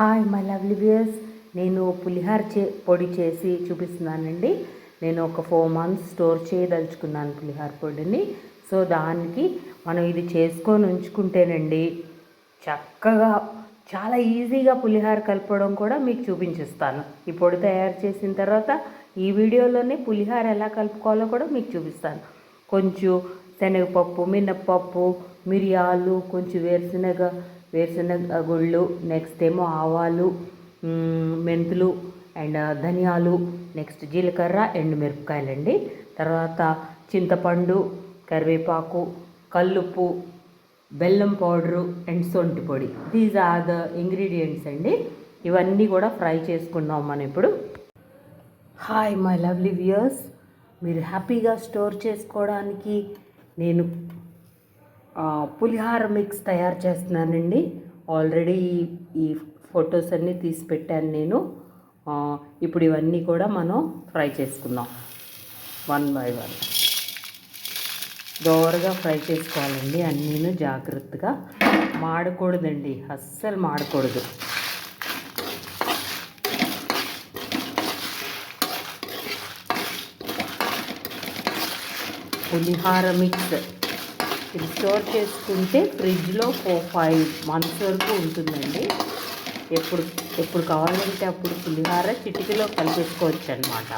Hi my lovely viewers, నేను పులిహార పొడి చేసి చూపిస్తున్నానండి. నేను ఒక 4 months స్టోర్ చేయదలుచుకున్నాను పులిహార పొడిని. సో దానికి మనం ఇది చేసుకొని ఉంచుకుంటేనండి చక్కగా చాలా ఈజీగా పులిహార కలపడం కూడా మీకు చూపించిస్తాను. ఈ పొడి తయారు చేసిన తర్వాత ఈ వీడియోలోనే పులిహార ఎలా కలుపుకోవాలో కూడా మీకు చూపిస్తాను. కొంచెం శనగపప్పు, మినప్పప్పు, మిరియాలు, కొంచెం వేరుశనగ గుళ్ళు, నెక్స్ట్ ఏమో ఆవాలు, మెంతులు అండ్ ధనియాలు, నెక్స్ట్ జీలకర్ర, ఎండుమిరపకాయలండి. తర్వాత చింతపండు, కరివేపాకు, కల్లుప్పు, బెల్లం పౌడరు అండ్ సొంటి పొడి. దీస్ ఆర్ ద ఇంగ్రీడియంట్స్ అండి. ఇవన్నీ కూడా ఫ్రై చేసుకుందాం మనం ఇప్పుడు. హాయ్ మై లవ్లీ వ్యూయర్స్, మీరు హ్యాపీగా స్టోర్ చేసుకోవడానికి నేను పులిహార మిక్స్ తయారు చేస్తున్నానండి. ఆల్రెడీ ఈ ఫొటోస్ అన్నీ తీసి పెట్టాను నేను. ఇప్పుడు ఇవన్నీ కూడా మనం ఫ్రై చేసుకుందాం 1 by 1. దోరగా ఫ్రై చేసుకోవాలండి అన్నీను, జాగ్రత్తగా. మాడకూడదండి, అస్సలు మాడకూడదు. పులిహార మిక్స్ ఇది స్టోర్ చేసుకుంటే ఫ్రిడ్జ్లో 4-5 months వరకు ఉంటుందండి. ఎప్పుడు కావాలంటే అప్పుడు పులిహార చిటికలో కలిపేసుకోవచ్చు అన్నమాట.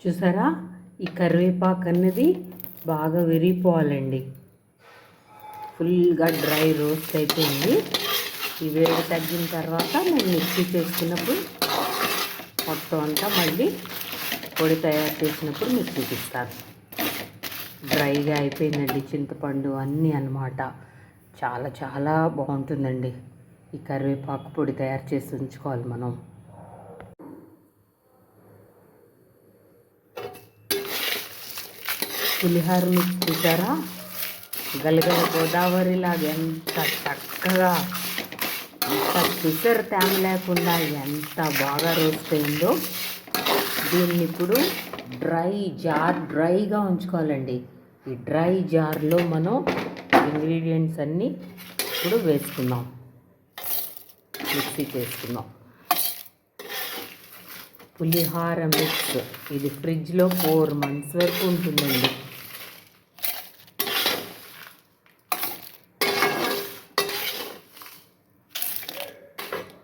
చూసారా, ఈ కరివేపాకు అన్నది బాగా విరిగిపోవాలండి. ఫుల్గా డ్రై రోస్ట్ అయిపోయింది. ఈ వేడి తగ్గిన తర్వాత నేను మిక్సీ చేసుకున్నప్పుడు మొత్తం అంతా మళ్ళీ పొడి తయారు చేసినప్పుడు మీకు చూపిస్తాను. డ్రైగా అయిపోయిందండి చింతపండు అన్నీ అన్నమాట. చాలా చాలా బాగుంటుందండి. ఈ కరివేపాకు పొడి తయారు చేసి ఉంచుకోవాలి మనం. పులిహార మిక్స్ చూసారా, గలగల గోదావరిలాగా ఎంత చక్కగా, ఎంత పిసర్ తేమ లేకుండా ఎంత బాగా రోస్ట్ అయిందో. దీన్ని ఇప్పుడు డ్రైగా ఉంచుకోవాలండి. ఈ డ్రై జార్లో మనం ఇంగ్రీడియంట్స్ అన్నీ ఇప్పుడు వేసుకుందాం, మిక్సీ చేసుకుందాం. పులిహార మిక్స్ ఇది ఫ్రిడ్జ్లో 4 months వరకు ఉంటుందండి.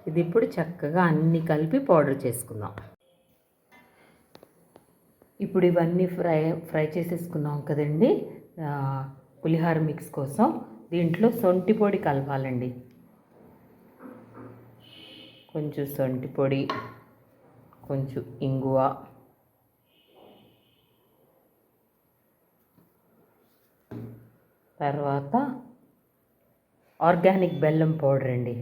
ఇది ఇప్పుడు చక్కగా అన్నీ కలిపి పౌడర్ చేసుకుందాం. ఇప్పుడు ఇవన్నీ ఫ్రై చేసేసుకున్నాం కదండి పులిహార మిక్స్ కోసం. దీంట్లో సొంటి పొడి కలపాలండి. కొంచెం సొంటి పొడి, కొంచెం ఇంగువ, తర్వాత ఆర్గానిక్ బెల్లం పౌడర్ అండి,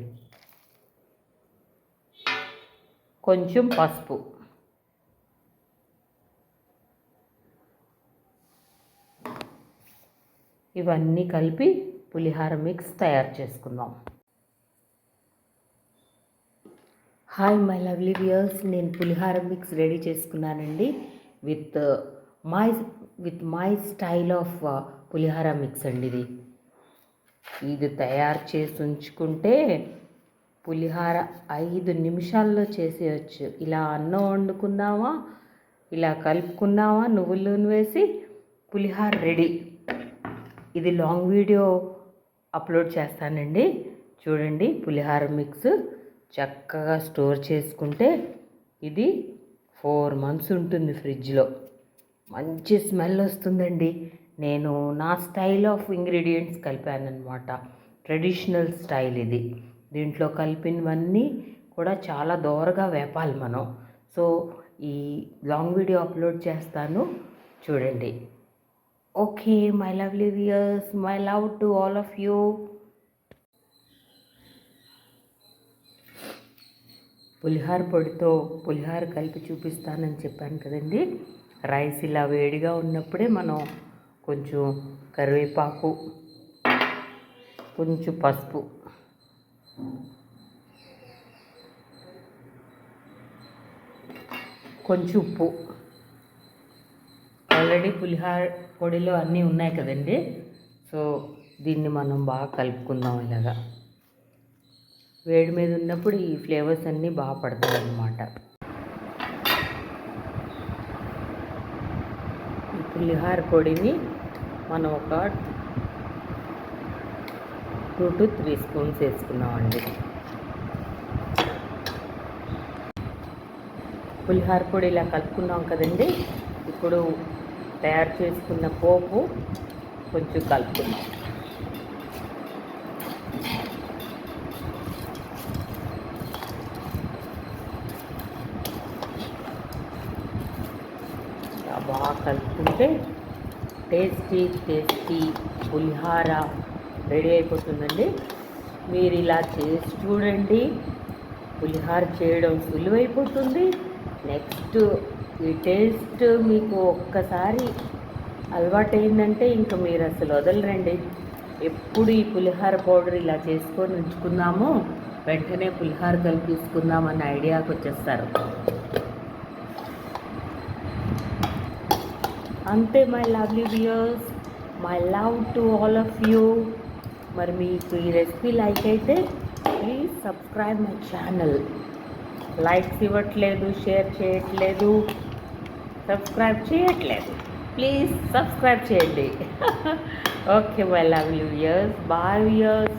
కొంచెం పసుపు, ఇవన్నీ కలిపి పులిహార మిక్స్ తయారు చేసుకుందాం. హాయ్ మై లవ్లీ వ్యూయర్స్, నేను పులిహార మిక్స్ రెడీ చేసుకున్నానండి with my style of pulihora mix అండి. ఇది తయారు చేసి ఉంచుకుంటే పులిహార 5 నిమిషాల్లో చేసేయచ్చు. ఇలా అన్నం వండుకున్నావా, ఇలా కలుపుకున్నావా, నువ్వుల నూనె వేసి పులిహార రెడీ. ఇది లాంగ్ వీడియో అప్లోడ్ చేస్తానండి, చూడండి. పులిహార మిక్స్ చక్కగా స్టోర్ చేసుకుంటే ఇది 4 months ఉంటుంది ఫ్రిడ్జ్లో. మంచి స్మెల్ వస్తుందండి. నేను నా స్టైల్ ఆఫ్ ఇంగ్రీడియంట్స్ కలిపానమాట, ట్రెడిషనల్ స్టైల్ ఇది. దీంట్లో కలిపినవన్నీ కూడా చాలా దోరగా వేపాలి మనం. సో ఈ లాంగ్ వీడియో అప్లోడ్ చేస్తాను, చూడండి. Okay my lovely viewers, my love to all of you. పులిహార పొడితో పులిహార కలిపి చూపిస్తానని చెప్పాను కదండి. రైస్ ఇలా వేడిగా ఉన్నప్పుడే మనం కొంచెం కరివేపాకు, కొంచెం పసుపు, కొంచెం ఉప్పు, ఆల్రెడీ పులిహార పొడిలో అన్నీ ఉన్నాయి కదండి, సో దీన్ని మనం బాగా కలుపుకుందాం. ఇలాగా వేడి మీద ఉన్నప్పుడు ఈ ఫ్లేవర్స్ అన్నీ బాగా పడతాయి అన్నమాట. ఈ పులిహార పొడిని మనం ఒక 2 to 3 స్పూన్స్ వేసుకున్నామండి. పులిహార పొడి ఇలా కలుపుకున్నాం కదండి. ఇప్పుడు తయారు చేసుకున్న పోపు కొంచెం కలుపుకున్నాం. బాగా కలుపుకుంటే టేస్టీ పులిహార రెడీ అయిపోతుందండి. మీరు ఇలా చేసి చూడండి. పులిహార చేయడం సులువైపోతుంది. నెక్స్ట్ ఈ టేస్ట్ మీకు ఒక్కసారి అలవాటైందంటే ఇంకా మీరు అసలు వదలరండి. ఎప్పుడు ఈ పులిహార పౌడర్ ఇలా చేసుకొని ఉంచుకున్నామో వెంటనే పులిహార కలిపేసుకుందామన్న ఐడియాకి వచ్చేస్తారు. అంతే my lovely viewers, my love to all of you. మరి మీకు ఈ రెసిపీ లైక్ అయితే please subscribe my channel. Likes ఇవ్వట్లేదు, షేర్ చేయట్లేదు, సబ్స్క్రైబ్ చేయట్లేదు. ప్లీజ్ సబ్స్క్రైబ్ చేయండి. Okay my lovely viewers, bye viewers.